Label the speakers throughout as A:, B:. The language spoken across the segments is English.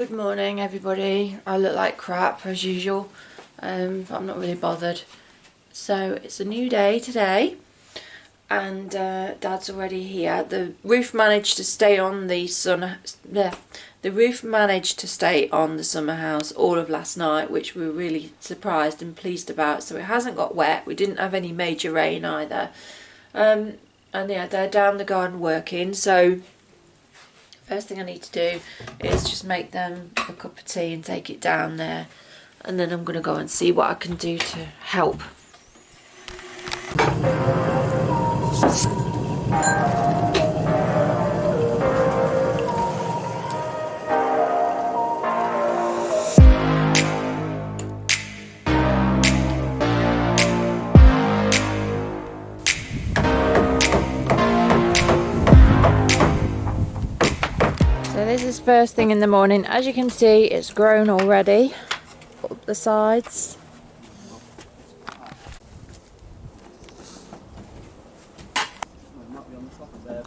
A: Good morning everybody. I look like crap as usual, but I'm not really bothered. So it's a new day today and Dad's already here. The roof managed to stay on the summer house all of last night, which we were really surprised and pleased about. So it hasn't got wet. We didn't have any major rain either. And yeah, they're down the garden working, so first thing I need to do is just make them a cup of tea and take it down there, and then I'm going to go and see what I can do to help. So this is first thing in the morning. As you can see, it's grown already up the sides.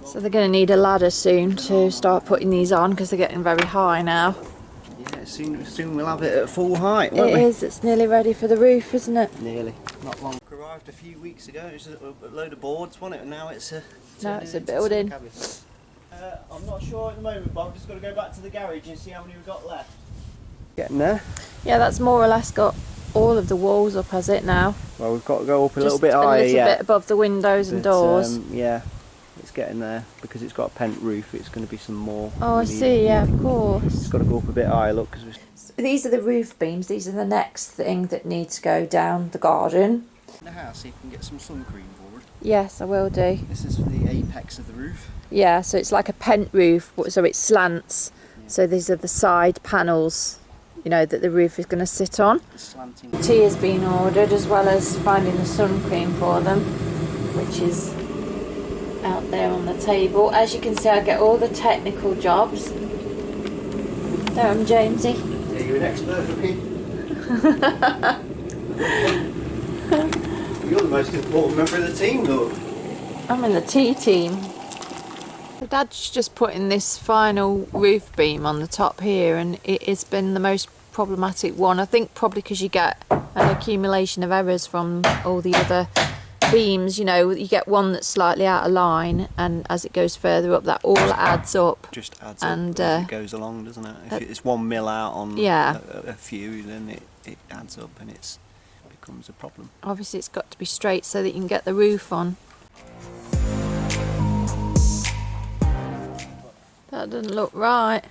A: So they're going to need a ladder soon to start putting these on because they're getting very high now.
B: Yeah, soon we'll have it at full height, won't we?
A: It is, it's nearly ready for the roof, isn't it?
B: Nearly. Not long. Arrived a few weeks ago, it was a load of boards, wasn't it? And now it's a
A: building.
B: I'm not sure at the moment, but I've just got to go back to the garage and see how many we've got left. Getting there?
A: Yeah, that's more or less got all of the walls up, has it now?
B: Well, we've got to go up a little bit higher,
A: a little bit above the windows and doors.
B: Yeah, it's getting there. Because it's got a pent roof, it's going to be some more.
A: Oh, I see, yeah, of course.
B: It's got to go up a bit higher, look. Cause
A: these are the roof beams. These are the next thing that needs to go down the garden.
B: In the house, so you can get some sun cream forward.
A: Yes, I will do.
B: This is for the apex of the roof.
A: Yeah, so it's like a pent roof, so it slants. Yeah. So these are the side panels, you know, that the roof is going to sit on.
B: Slanting.
A: Tea has been ordered, as well as finding the sun cream for them, which is out there on the table. As you can see, I get all the technical jobs. There I'm Jamesy.
B: Yeah, you're an expert looking. You're the most important member of the team, though.
A: I'm in the tea team. Dad's just putting this final roof beam on the top here, and it has been the most problematic one. I think probably because you get an accumulation of errors from all the other beams. You know, you get one that's slightly out of line, and as it goes further up, that all adds up.
B: Just adds up as it goes along, doesn't it? If it's 1 mil out on a few, then it adds up and it becomes a problem.
A: Obviously it's got to be straight so that you can get the roof on. That doesn't look right.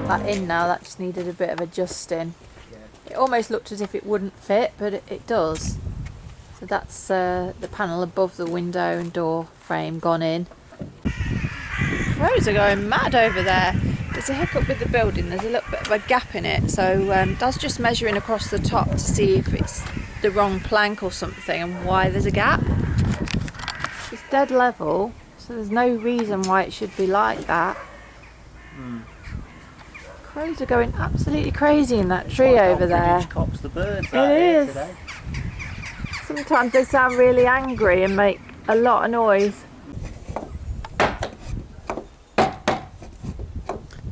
A: That in now, that just needed a bit of adjusting. It almost looked as if it wouldn't fit, but it does. So that's the panel above the window and door frame gone in. Roads are going mad over there. There's a hiccup with the building, there's a little bit of a gap in it, so Dad's just measuring across the top to see if it's the wrong plank or something and why there's a gap. It's dead level, so there's no reason why it should be like that. Crows are going absolutely crazy in that tree over there.
B: Cops the birds
A: it is. Today. Sometimes they sound really angry and make a lot of noise.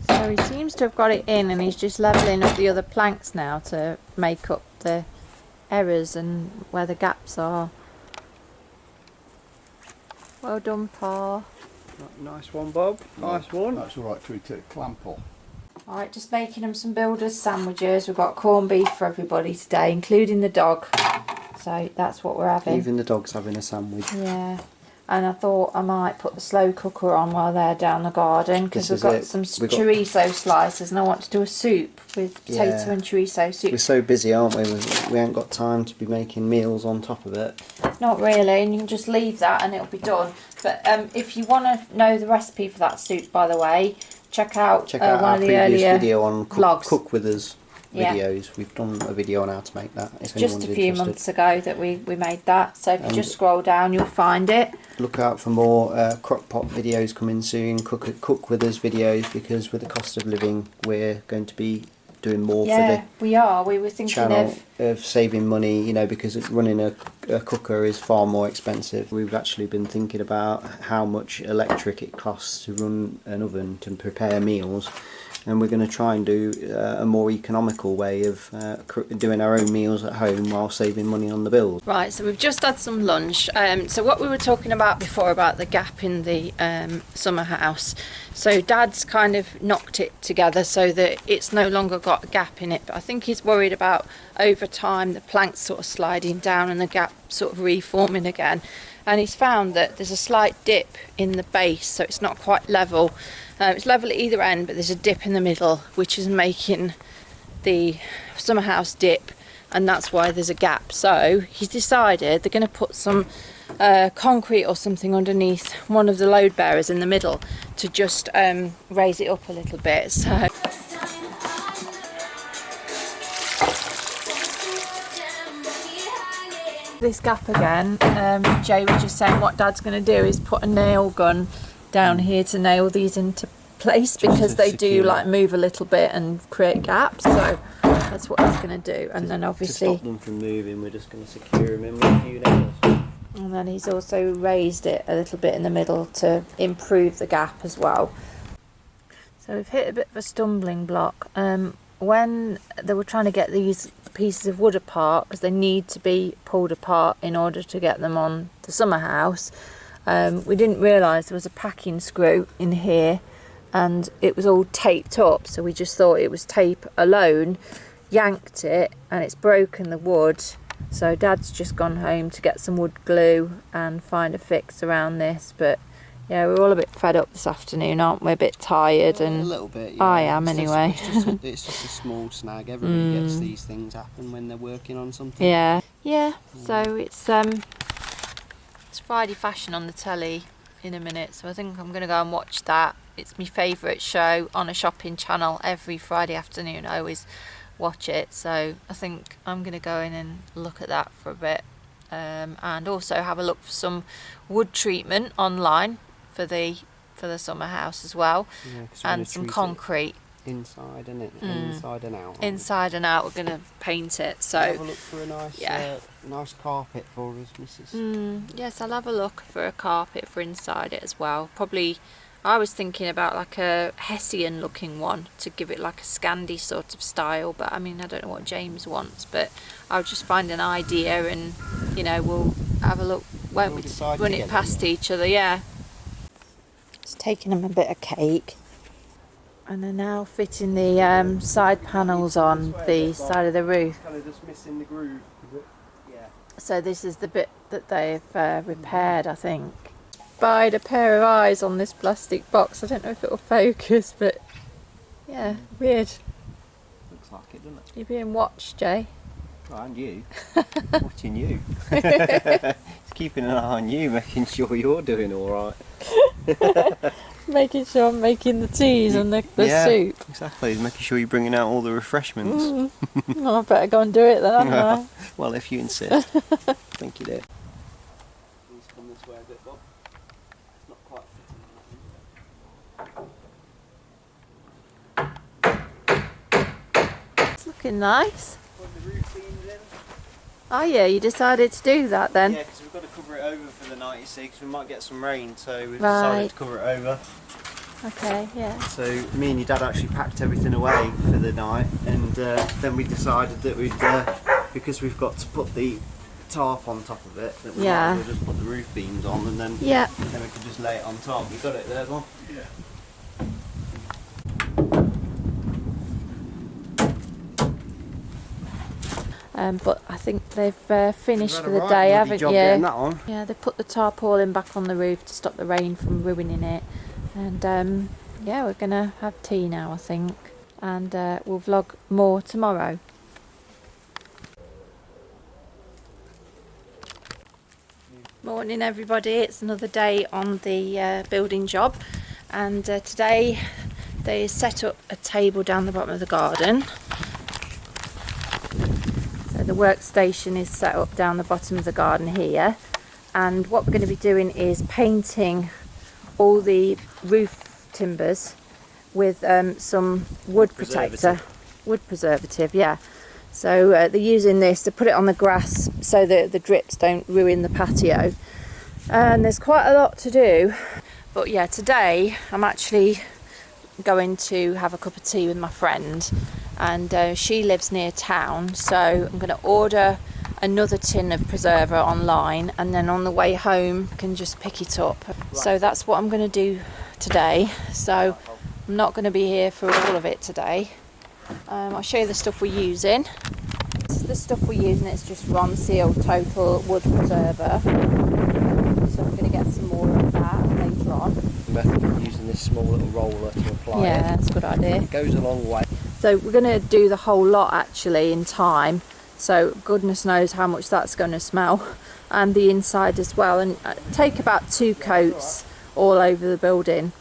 A: So he seems to have got it in, and he's just levelling up the other planks now to make up the errors and where the gaps are. Well done, Pa.
B: Nice one, Bob. Nice one.
C: That's all right through to Clample.
A: Alright, just making them some builders sandwiches. We've got corned beef for everybody today, including the dog. So that's what we're having.
B: Even the dog's having a sandwich.
A: Yeah. And I thought I might put the slow cooker on while they're down the garden, because we've got some chorizo slices, and I want to do a soup with potato and chorizo soup.
B: We're so busy, aren't we? We haven't got time to be making meals on top of it.
A: Not really, and you can just leave that and it'll be done. But if you want to know the recipe for that soup, by the way, check out one
B: our
A: of the
B: previous
A: earlier
B: video on
A: vlogs.
B: Cook with us videos. We've done a video on how to make that.
A: It's just a few months ago that we made that, so if you just scroll down you'll find it.
B: Look out for more crockpot videos coming soon, cook with us videos, because with the cost of living we're going to be doing more
A: Yeah,
B: for the
A: we are. We were thinking
B: channel of saving money, you know, because running a cooker is far more expensive. We've actually been thinking about how much electric it costs to run an oven to prepare meals, and we're going to try and do a more economical way of doing our own meals at home while saving money on the bills.
A: Right, so we've just had some lunch. So what we were talking about before about the gap in the summer house. So Dad's kind of knocked it together so that it's no longer got a gap in it. But I think he's worried about over time the planks sort of sliding down and the gap sort of reforming again. And he's found that there's a slight dip in the base, so it's not quite level. It's level at either end, but there's a dip in the middle, which is making the summer house dip, and that's why there's a gap. So he's decided they're going to put some concrete or something underneath one of the load bearers in the middle to just raise it up a little bit. So this gap again, Jay was just saying what Dad's going to do is put a nail gun down here to nail these into place, because they do like move a little bit and create gaps. So that's what he's going to do, and then obviously
B: to stop them from moving, we're just going to secure them in with a few nails.
A: And then he's also raised it a little bit in the middle to improve the gap as well. So we've hit a bit of a stumbling block. When they were trying to get these pieces of wood apart, because they need to be pulled apart in order to get them on the summer house, we didn't realise there was a packing screw in here and it was all taped up, so we just thought it was tape alone, yanked it, and it's broken the wood. So Dad's just gone home to get some wood glue and find a fix around this. But yeah, we're all a bit fed up this afternoon, aren't we? A bit tired. And
B: a little bit, yeah.
A: I am anyway.
B: It's just a small snag. Everybody gets these things happen when they're working on something.
A: Yeah. So it's Friday Fashion on the telly in a minute, so I think I'm going to go and watch that. It's my favourite show on a shopping channel. Every Friday afternoon I always watch it, so I think I'm going to go in and look at that for a bit, and also have a look for some wood treatment online for the summer house as well, and some concrete.
B: Inside, isn't it? Inside and out.
A: Inside and out, we're going to paint it. So
B: have a look for a nice carpet for us, Mrs.
A: Yes, I'll have a look for a carpet for inside it as well. Probably, I was thinking about like a Hessian looking one to give it like a Scandi sort of style, but I mean, I don't know what James wants, but I'll just find an idea and, you know, we'll have a look, won't we, run it past each other. Yeah. Just taking them a bit of cake. And they're now fitting the side panels on the side of the roof.
B: Kind of just missing the groove, is it? Yeah.
A: So this is the bit that they've repaired, I think. Spied a pair of eyes on this plastic box. I don't know if it'll focus, but yeah, weird.
B: Looks like it, doesn't it?
A: You're being watched, Jay.
B: Oh, and you. Watching you. It's keeping an eye on you, making sure you're doing all right.
A: Making sure I'm making the teas and the soup.
B: Exactly. Making sure you're bringing out all the refreshments.
A: Well, I better go and do it then, haven't I?
B: Well, if you insist. Thank you, dear. Please come this way a bit, Bob. It's not quite fitting.
A: It's looking nice.
B: Put the roof beams in.
A: Oh yeah, you decided to do that then?
B: Yeah, because we've got to cover it over for the night, you see, because we might get some rain, so we've decided to cover it over.
A: Okay, yeah.
B: So me and your dad actually packed everything away for the night, and then we decided that we'd, because we've got to put the tarp on top of it, that we might as well just put the roof beams on, and then we can just lay it on top. You got it there, Bob? Yeah.
A: But I think they've finished for the day, haven't you?
B: That on.
A: Yeah, they put the tarpaulin back on the roof to stop the rain from ruining it. And yeah, we're going to have tea now, I think. And we'll vlog more tomorrow. Morning everybody, it's another day on the building job. And today they set up a table down the bottom of the garden. The workstation is set up down the bottom of the garden here, and what we're going to be doing is painting all the roof timbers with some wood protector, wood preservative, yeah. So they're using this to put it on the grass so that the drips don't ruin the patio. And there's quite a lot to do. But yeah, today I'm actually going to have a cup of tea with my friend, and she lives near town, so I'm going to order another tin of preserver online, and then on the way home I can just pick it up. So that's what I'm going to do today. So I'm not going to be here for all of it today. I'll show you the stuff we're using. This is the stuff we're using. It's just Ron Seal Total Wood Preserver. So I'm going to get some more of that later on.
B: Method of using this small little roller to apply
A: Yeah,
B: it.
A: that's a good idea.
B: It goes a long way.
A: So we're going to do the whole lot actually in time. So goodness knows how much that's going to smell, and the inside as well. And take about 2 coats all over the building.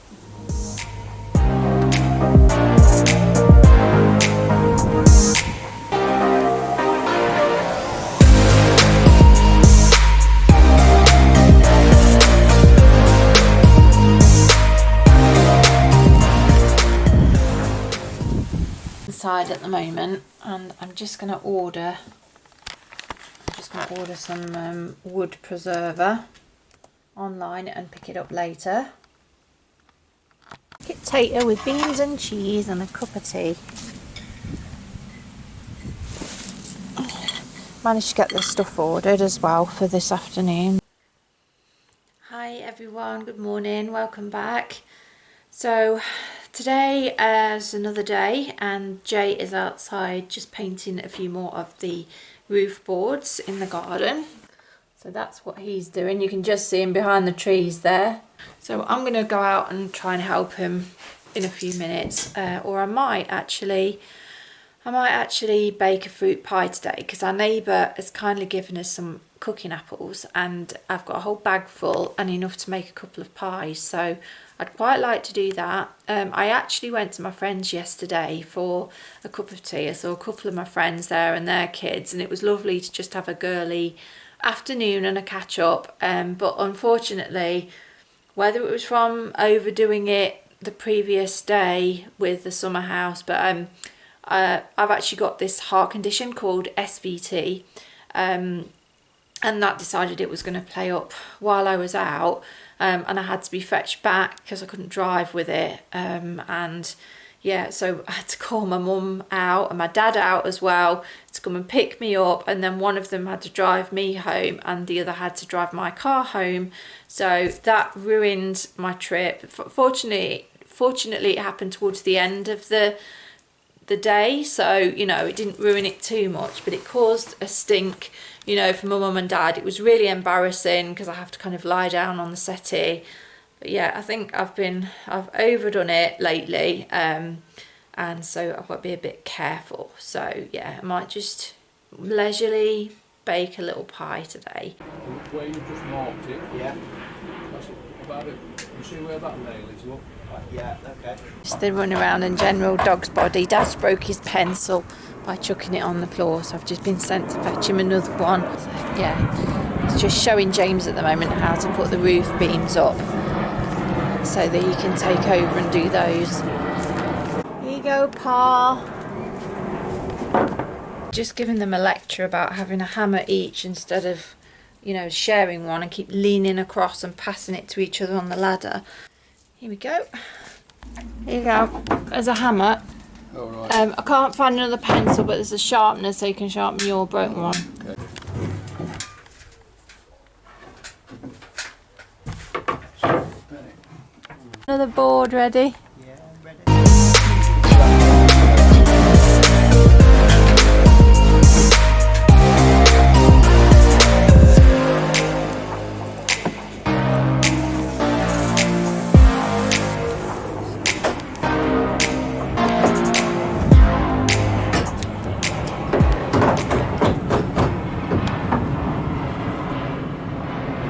A: Inside at the moment, and I'm just going to order some wood preserver online and pick it up later. Potato with beans and cheese and a cup of tea. Managed to get this stuff ordered as well for this afternoon. Hi everyone, good morning, welcome back. So today is another day, and Jay is outside just painting a few more of the roof boards in the garden. So that's what he's doing. You can just see him behind the trees there. So I'm going to go out and try and help him in a few minutes, or I might actually bake a fruit pie today, because our neighbour has kindly given us some cooking apples, and I've got a whole bag full and enough to make a couple of pies. So I'd quite like to do that. I actually went to my friend's yesterday for a cup of tea. I saw a couple of my friends there and their kids, and it was lovely to just have a girly afternoon and a catch up. But unfortunately, whether it was from overdoing it the previous day with the Summerhouse, but I've actually got this heart condition called SVT, and that decided it was going to play up while I was out. And I had to be fetched back because I couldn't drive with it, and yeah, so I had to call my mum out and my dad out as well to come and pick me up, and then one of them had to drive me home and the other had to drive my car home. So that ruined my trip. Fortunately it happened towards the end of the day, so you know, it didn't ruin it too much, but it caused a stink, you know, for my mum and dad. It was really embarrassing because I have to kind of lie down on the settee. But yeah, I think I've overdone it lately, and so I've got to be a bit careful. So yeah, I might just leisurely bake a little pie today.
C: Where you just marked it,
B: Yeah.
C: that's about it. You see where that nail is, look?
B: Yeah, okay.
A: Just the run around in general, dog's body. Dad's broke his pencil by chucking it on the floor, so I've just been sent to fetch him another one. So, yeah, it's just showing James at the moment how to put the roof beams up so that he can take over and do those. Here you go, Pa. Just giving them a lecture about having a hammer each instead of, you know, sharing one, and keep leaning across and passing it to each other on the ladder. Here we go. Here you go. There's a hammer.
C: Oh, right.
A: I can't find another pencil, but there's a sharpener so you can sharpen your broken one.
C: Okay.
A: Another board ready?
B: Yeah, ready.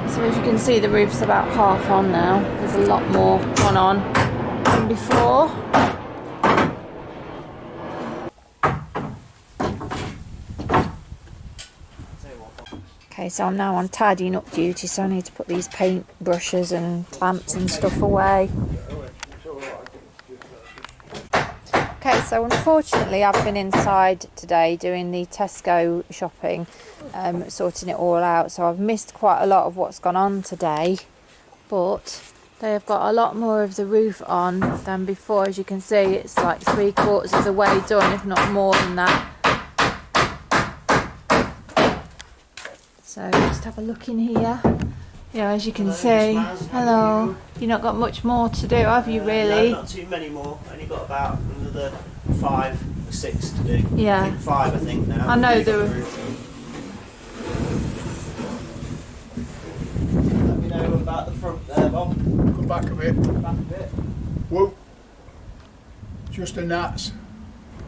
A: So as you can see, the roof's about half on now. There's a lot more gone on than before. Okay, so I'm now on tidying up duty, so I need to put these paint brushes and clamps and stuff away. Okay, Okay, so unfortunately I've been inside today doing the Tesco shopping, sorting it all out, so I've missed quite a lot of what's gone on today, but they have got a lot more of the roof on than before. As you can see, it's like 3/4 of the way done, if not more than that. So just have a look in here. Yeah, as you can see. Hello. You've not got much more to do, have you, really?
B: No, not too many more. Only got about another 5 or 6 to do.
A: Yeah.
B: I think 5, I think now.
A: I know
B: Let me know about the front there, Bob.
C: Come back a bit.
B: Back a bit.
C: Whoa. Just a gnats.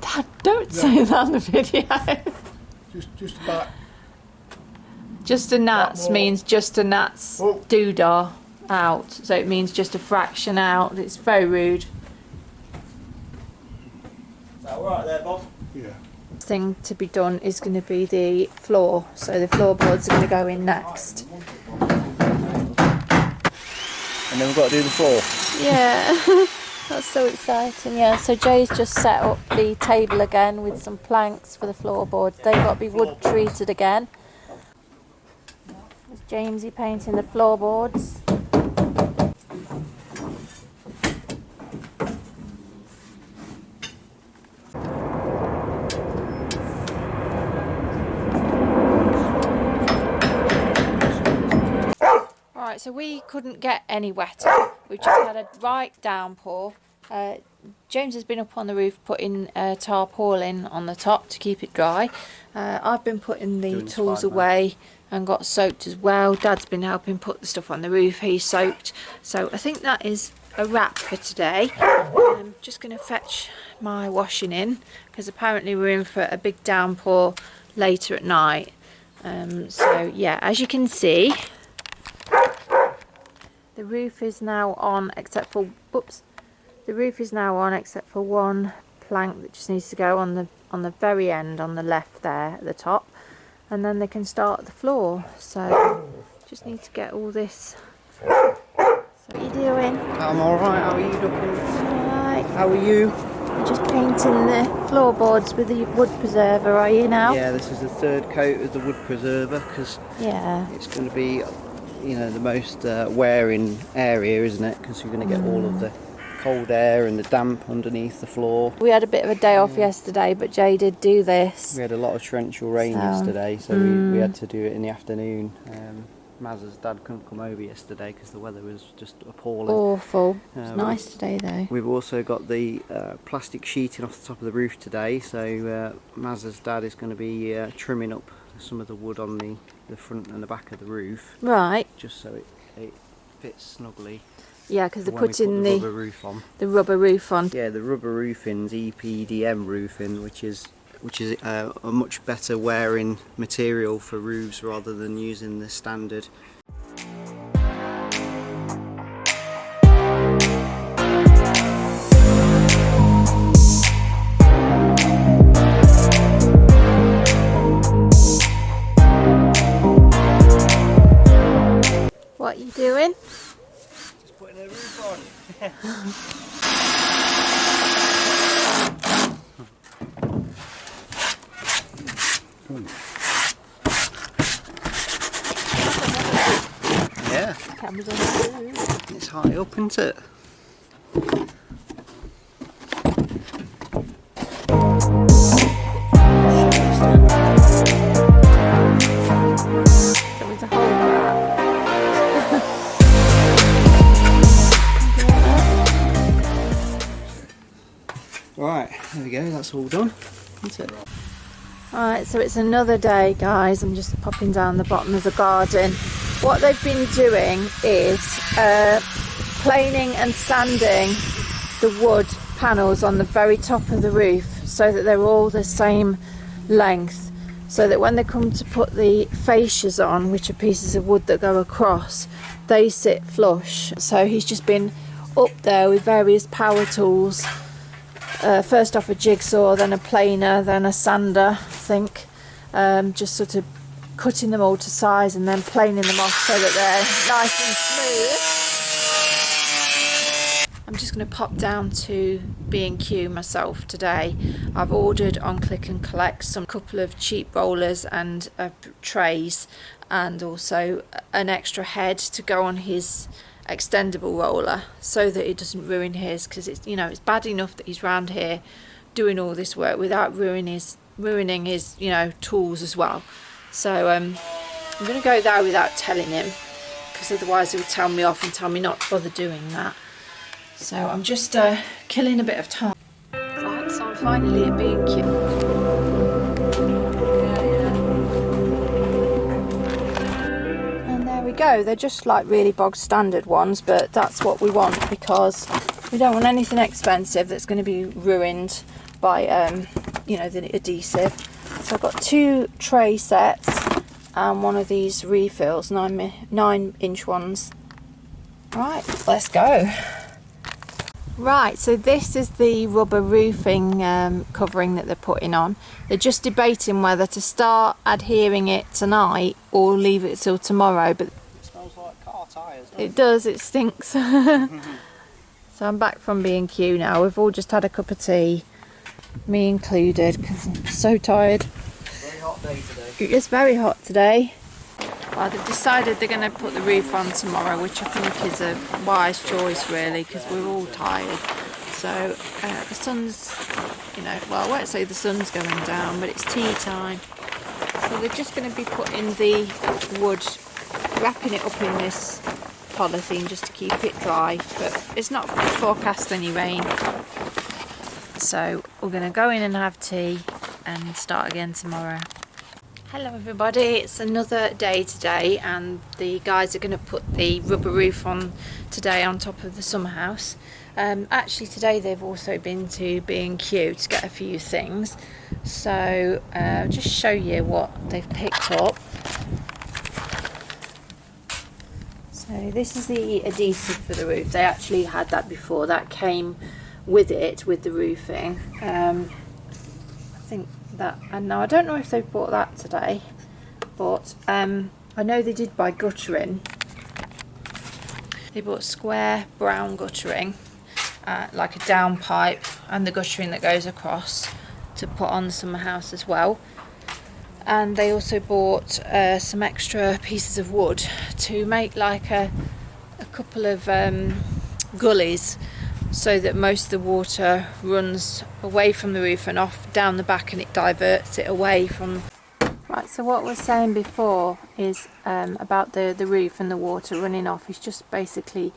A: Dad, don't say that on the video.
C: Just about.
A: Just a gnats
C: more.
A: means just a gnats
C: Oh.
A: doodah out. So it means just a fraction out. It's very rude.
B: Is that alright there, Bob?
C: Yeah.
A: Thing to be done is going to be the floor. So the floorboards are going to go in next.
B: And then we've got to do the floor.
A: Yeah. That's so exciting. Yeah, so Jay's just set up the table again with some planks for the floorboards. They've got to be wood treated again. There's Jamesy painting the floorboards. Right, so we couldn't get any wetter. We just had a right downpour. James has been up on the roof putting tarpaulin on the top to keep it dry. I've been putting the tools away and got soaked as well. Dad's been helping put the stuff on the roof. He's soaked. So I think that is a wrap for today. I'm just going to fetch my washing in because apparently we're in for a big downpour later at night. So yeah, as you can see, the roof is now on except for the roof is now on except for one plank that just needs to go on the very end on the left there at the top, and then they can start the floor. So just need to get all this. So what are you doing?
B: I'm alright, how are you looking?
A: Alright.
B: How are you?
A: You're just painting the floorboards with the wood preserver, are you now?
B: Yeah, this is the 3rd coat of the wood preserver because
A: Yeah.
B: it's going to be, you know, the most wearing area, isn't it? Because you're going to get all of the cold air and the damp underneath the floor.
A: We had a bit of a day off yesterday, but Jay did do this.
B: We had a lot of torrential rain yesterday, so we had to do it in the afternoon. Maz's dad couldn't come over yesterday because the weather was just appalling.
A: Awful. It's nice today though.
B: We've also got the plastic sheeting off the top of the roof today, so Maz's dad is going to be trimming up some of the wood on the front and the back of the roof.
A: Right.
B: Just so it fits snugly.
A: Yeah, because they're
B: when we
A: putting
B: put the rubber roof on.
A: the rubber roof on.
B: Yeah, the rubber roofing's EPDM roofing, which is a much better wearing material for roofs rather than using the standard.
A: What are you doing?
B: Just putting a roof on. Yeah,
A: Camera's on the roof.
B: it's high up, isn't it?
A: So it's a whole that.
B: Right, there we go, that's all done, isn't it?
A: Alright, so it's another day, guys. I'm just popping down the bottom of the garden. What they've been doing is planing and sanding the wood panels on the very top of the roof so that they're all the same length, so that when they come to put the fascias on, which are pieces of wood that go across, they sit flush. So he's just been up there with various power tools. First off a jigsaw, then a planer, then a sander, I think. Just sort of cutting them all to size and then planing them off so that they're nice and smooth. I'm just just going to pop down to B&Q myself today. I've ordered on Click and Collect some couple of cheap rollers and trays, and also an extra head to go on his extendable roller so that it doesn't ruin his, because it's, you know, it's bad enough that he's round here doing all this work without ruining his you know, tools as well. So I'm going to go there without telling him, because otherwise he'll tell me off and tell me not to bother doing that. So I'm just killing a bit of time. Right, so I'm finally at B&Q. And there we go. They're just like really bog standard ones, but that's what we want, because we don't want anything expensive that's going to be ruined by you know, the adhesive. So I've got 2 tray sets and one of these refills, 9-inch ones. Right, let's go. Right, so this is the rubber roofing covering that they're putting on. They're just debating whether to start adhering it tonight or leave it till tomorrow. But
B: It smells like car tyres.
A: it does, it stinks. So I'm back from B&Q now. We've all just had a cup of tea, me included, because I'm so tired.
B: Very hot day today.
A: It's very hot today. Well, they've decided they're going to put the roof on tomorrow, which I think is a wise choice really, because we're all tired. So the sun's, you know, well, I won't say the sun's going down, but it's tea time. So they're just going to be putting the wood, wrapping it up in this polythene just to keep it dry, but it's not forecast any rain. So we're going to go in and have tea and start again tomorrow. Hello everybody, it's another day today, and the guys are going to put the rubber roof on today on top of the Summerhouse. Actually today they've also been to B&Q to get a few things, so I'll just show you what they've picked up. So this is the adhesive for the roof. They actually had that before, that came with it, with the roofing. I think that, and now I don't know if they bought that today, but I know they did buy guttering. They bought square brown guttering, like a downpipe, and the guttering that goes across to put on the Summerhouse as well. And they also bought some extra pieces of wood to make like a couple of gullies, so that most of the water runs away from the roof and off down the back, and it diverts it away from. Right, so what we're saying before is about the roof and the water running off is just basically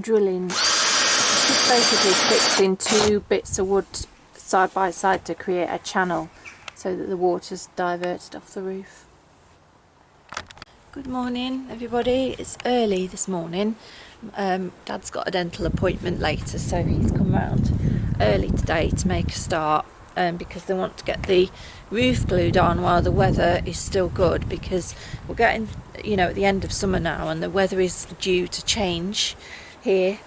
A: drilling, just basically fixing 2 bits of wood side by side to create a channel so that the water's diverted off the roof. Good morning everybody, it's early this morning. Dad's got a dental appointment later, so he's come round early today to make a start, because they want to get the roof glued on while the weather is still good, because we're getting, you know, at the end of summer now and the weather is due to change here,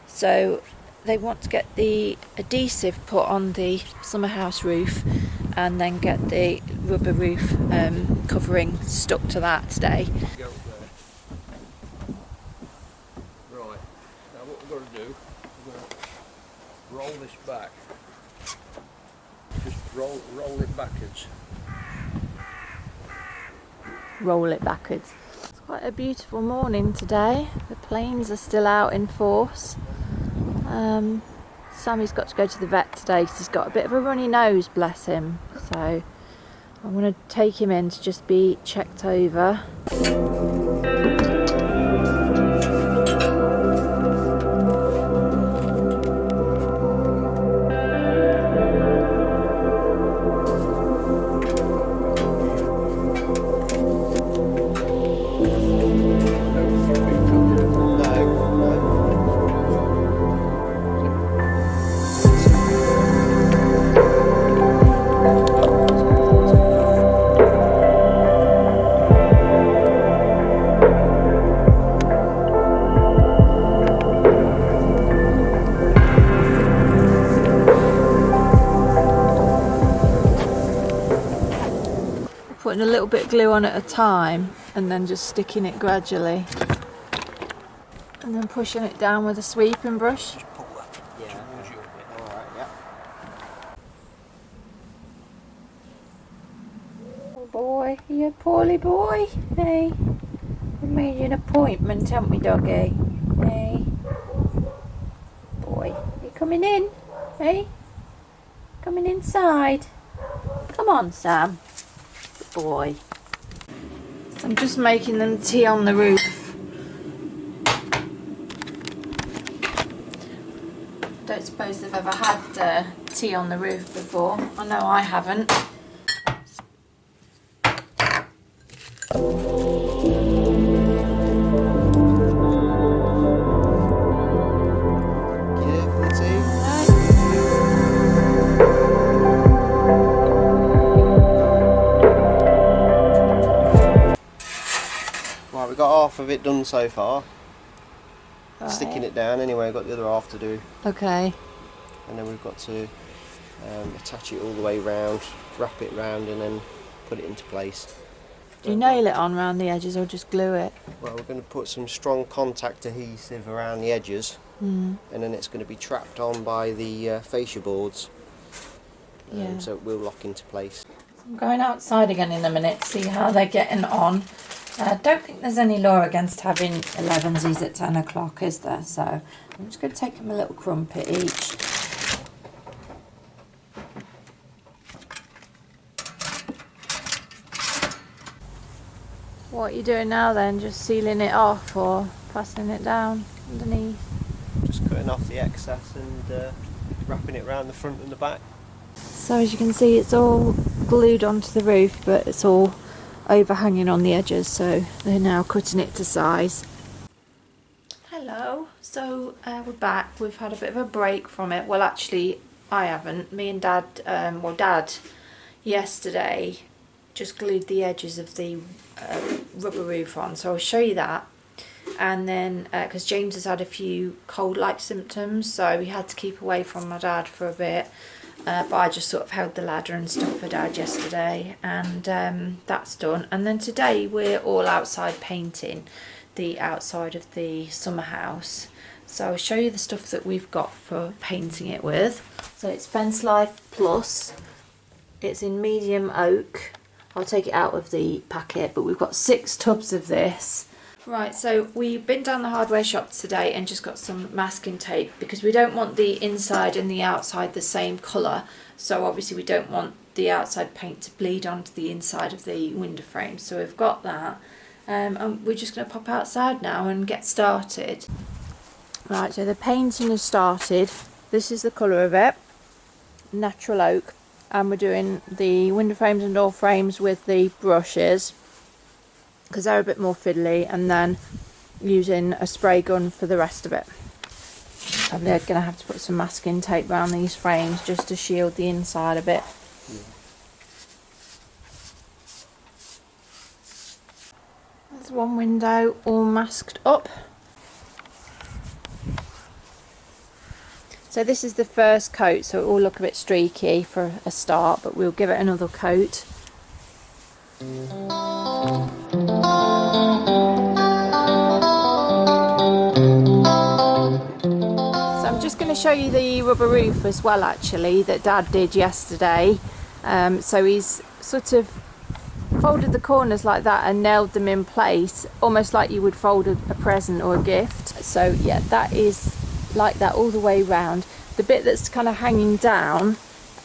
A: so they want to get the adhesive put on the Summerhouse roof and then get the rubber roof covering stuck to that today.
C: Go up there. Right. Now what we're going to do, we're going to roll this back. Just roll it backwards.
A: Roll it backwards. It's quite a beautiful morning today. The planes are still out in force. Sammy's got to go to the vet today because he's got a bit of a runny nose, bless him. So I'm going to take him in to just be checked over. Putting a little bit of glue on at a time and then just sticking it gradually and then pushing it down with a sweeping brush.
B: Pull that
A: boy. Are you a poorly boy? Hey. We made you an appointment, haven't we, doggy? Hey. Boy. You coming in? Hey? Coming inside? Come on, Sam. Good boy. So I'm just making them tea on the roof. Don't suppose they've ever had tea on the roof before. I know I haven't.
B: Right, we've got half of it done so far.
A: Right.
B: Sticking it down anyway, we've got the other half to do.
A: Okay.
B: And then we've got to attach it all the way round, wrap it round and then put it into place.
A: Do you nail it on around the edges or just glue it?
B: Well, we're going to put some strong contact adhesive around the edges, and then it's going to be trapped on by the fascia boards,
A: Yeah.
B: so it will lock into place.
A: I'm going outside again in a minute to see how they're getting on. I don't think there's any law against having 11sies at 10 o'clock, is there? So I'm just going to take them a little crumpet each. What are you doing now then? Just sealing it off or fastening it down underneath?
B: Just cutting off the excess and wrapping it around the front and the back.
A: So as you can see, it's all glued onto the roof, but it's all overhanging on the edges, so they're now cutting it to size. Hello, so we're back. We've had a bit of a break from it. Well, actually I haven't. Me and Dad, Dad yesterday just glued the edges of the rubber roof on, so I'll show you that. And then because James has had a few cold-like symptoms, so we had to keep away from my dad for a bit. But I just sort of held the ladder and stuff for Dad yesterday, and that's done. And then today we're all outside painting the outside of the summer house. So I'll show you the stuff that we've got for painting it with. So it's Fence Life Plus. It's in medium oak. I'll take it out of the packet, but we've got 6 tubs of this. Right, so we've been down the hardware shop today and just got some masking tape because we don't want the inside and the outside the same colour. So obviously we don't want the outside paint to bleed onto the inside of the window frame. So we've got that. And we're just going to pop outside now and get started. Right, so the painting has started. This is the colour of it. Natural oak. And we're doing the window frames and door frames with the brushes, because they're a bit more fiddly, and then using a spray gun for the rest of it. I'm going to have to put some masking tape around these frames just to shield the inside a bit. There's one window all masked up. So this is the first coat, so it will look a bit streaky for a start, but we'll give it another coat. I'm just going to show you the rubber roof as well, actually, that Dad did yesterday. So he's sort of folded the corners like that and nailed them in place, almost like you would fold a present or a gift. So yeah, that is like that all the way round. The bit that's kind of hanging down,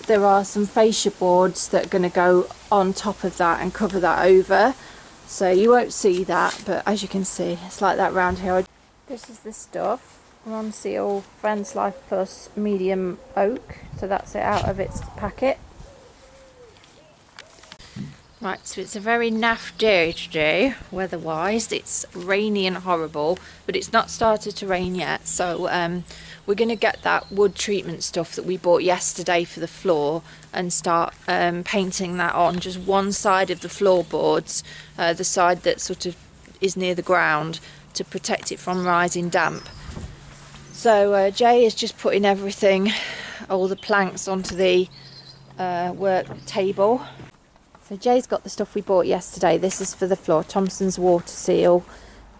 A: there are some fascia boards that are going to go on top of that and cover that over. So you won't see that, but as you can see, it's like that round here. This is the stuff. Ron Seal Fence Life Plus medium oak, so that's it out of its packet. Right, so it's a very naff day today, weather-wise. It's rainy and horrible, but it's not started to rain yet, so we're going to get that wood treatment stuff that we bought yesterday for the floor and start painting that on just one side of the floorboards, the side that sort of is near the ground, to protect it from rising damp. So Jay is just putting everything, all the planks onto the work table. So Jay's got the stuff we bought yesterday. This is for the floor, Thompson's water seal.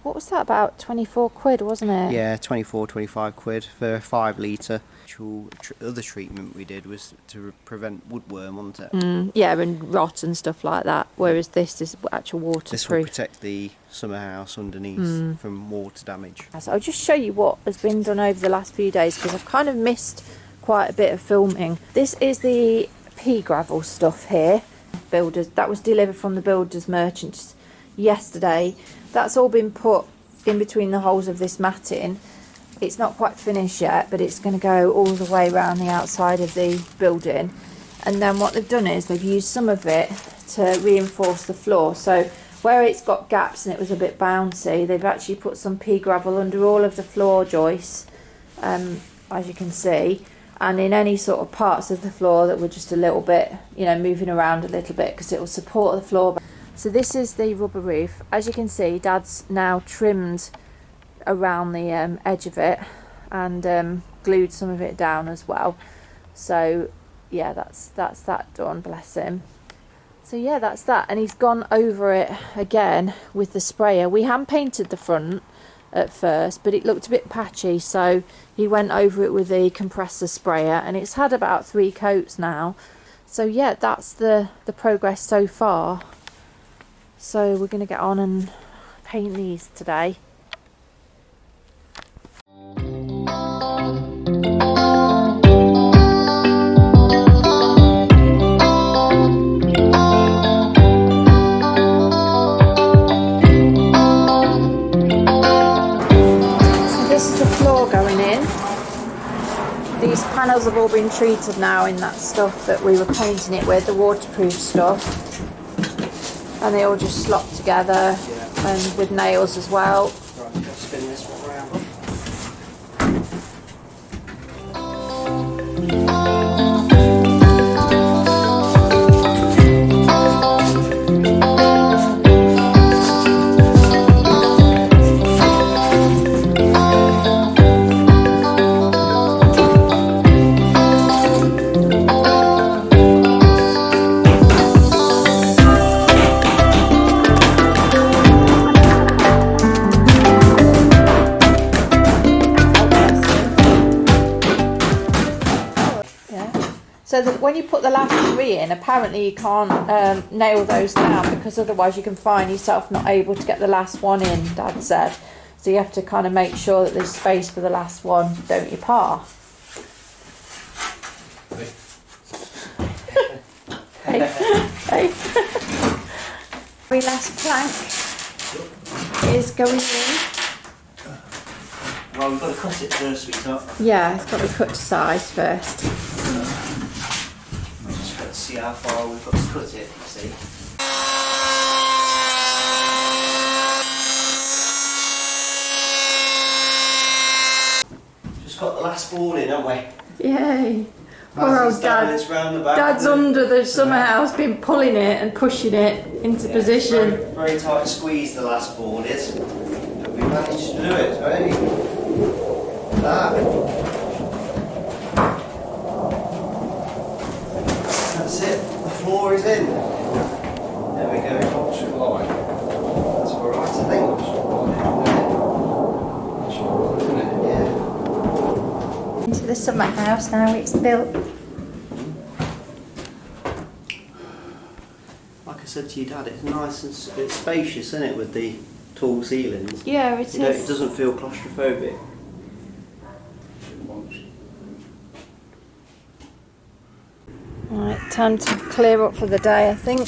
A: What was that, about 24 quid, wasn't it?
B: Yeah, 24, 25 quid for a 5 litre. Other treatment we did was to prevent woodworm, wasn't it?
A: Yeah, and rot and stuff like that. whereas this is actual waterproof.
B: This will protect the Summerhouse underneath from water damage.
A: So I'll just show you what has been done over the last few days, because I've kind of missed quite a bit of filming. This is the pea gravel stuff here. Builders, that was delivered from the builders merchants yesterday. That's all been put in between the holes of this matting. It's not quite finished yet, but it's going to go all the way around the outside of the building. And then what they've done is they've used some of it to reinforce the floor. So where it's got gaps and it was a bit bouncy, they've actually put some pea gravel under all of the floor joists, as you can see, and in any sort of parts of the floor that were just a little bit, you know, moving around a little bit, because it will support the floor. So this is the rubber roof. As you can see, Dad's now trimmed around the edge of it and glued some of it down as well. So yeah, that's that done, bless him. So yeah, that's that, and he's gone over it again with the sprayer. We hand painted the front at first, but it looked a bit patchy, so he went over it with the compressor sprayer, and it's had about 3 coats now. So yeah, that's the progress so far. So we're going to get on and paint these today. These panels have all been treated now in that stuff that we were painting it with, the waterproof stuff, and they all just slot together, and with nails as well.
B: Right, let's spin this one around.
A: So that when you put the last 3 in, apparently you can't nail those down, because otherwise you can find yourself not able to get the last one in, Dad said. So you have to kind of make sure that there's space for the last one, don't you, Pa? Hey. Hey. Very last plank is going in.
B: Well, we've got to cut it first, sweetheart.
A: Yeah, it's got to be cut to size first.
B: Just got to see how far we've got to cut it, you see. Just got the last board in, haven't we?
A: Yay. Poor old Dad. Dad's under the Summerhouse, been pulling it and pushing it into position.
B: Very, very tight squeeze the last board is. But we managed to do it, right? That. That's it. The floor is in. There we go.
C: Should lie.
B: That's alright, I think.
A: Yeah. Into the Summerhouse now it's built.
B: Like I said to your dad, it's nice and it's spacious, isn't it, with the tall ceilings?
A: Yeah, it is.
B: It doesn't feel claustrophobic.
A: Right, time to clear up for the day, I think.